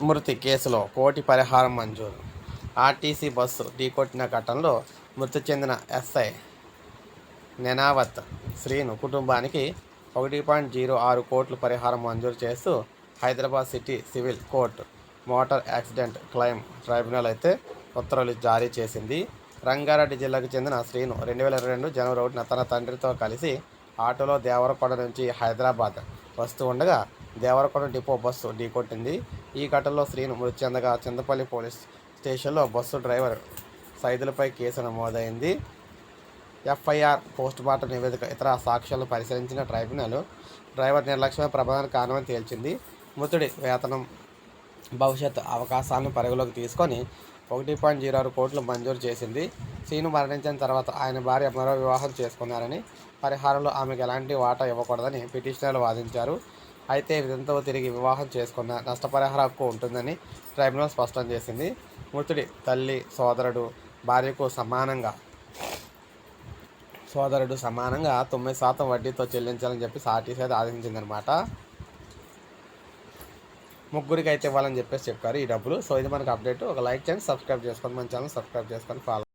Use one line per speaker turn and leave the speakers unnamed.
మృతి కేసులో కోటి పరిహారం మంజూరు. ఆర్టీసీ బస్సు ఢీకొట్టిన ఘటనలో మృతి చెందిన ఎస్ఐ నెనావత్ శ్రీను కుటుంబానికి 1.06 కోట్లు పరిహారం మంజూరు చేస్తూ Hyderabad city civil court motor accident claim tribunal అయితే ఉత్తర్వులు జారీ చేసింది. రంగారెడ్డి జిల్లాకు చెందిన శ్రీను 2022 జనవరి 1న తన తండ్రితో కలిసి ఆటోలో దేవరకొండ నుంచి హైదరాబాద్ వస్తూ ఉండగా దేవరకొండ డిపో బస్సు ఢీకొట్టింది. ఈ ఘటనలో శ్రీను మృతి చెందగా చింతపల్లి పోలీస్ స్టేషన్లో బస్సు డ్రైవర్ సైదులపై కేసు నమోదైంది. ఎఫ్ఐఆర్, పోస్టుమార్టం నివేదిక, ఇతర సాక్ష్యాలను పరిశీలించిన ట్రైబ్యునల్ డ్రైవర్ నిర్లక్ష్యమే ప్రమాదానికి కారణమని తేల్చింది. మృతుడి వేతనం, భవిష్యత్ అవకాశాలను పరిగణలోకి తీసుకొని 1.06 కోట్లు మంజూరు చేసింది. శ్రీను మరణించిన తర్వాత ఆయన భార్య మరో వివాహం చేసుకున్నారని, పరిహారంలో ఆమెకు ఎలాంటి వాటా ఇవ్వకూడదని పిటిషనర్లు వాదించారు. అయితే విధంతో తిరిగి వివాహం చేసుకున్న నష్టపరిహార హక్కు ఉంటుందని ట్రైబ్యునల్ స్పష్టం చేసింది. మృతుడి తల్లి, భార్యకు సమానంగా 9% వడ్డీతో చెల్లించాలని చెప్పి ఆర్టీసీ అయితే ఆదేశించిందనమాట. ముగ్గురికి అయితే ఇవ్వాలని చెప్పారు ఈ డబ్బులు. సో ఇది మనకు అప్డేట్. ఒక లైక్ చేయండి, సబ్స్క్రైబ్ చేసుకోండి, మన ఛానల్ సబ్స్క్రైబ్ చేసుకొని ఫాలో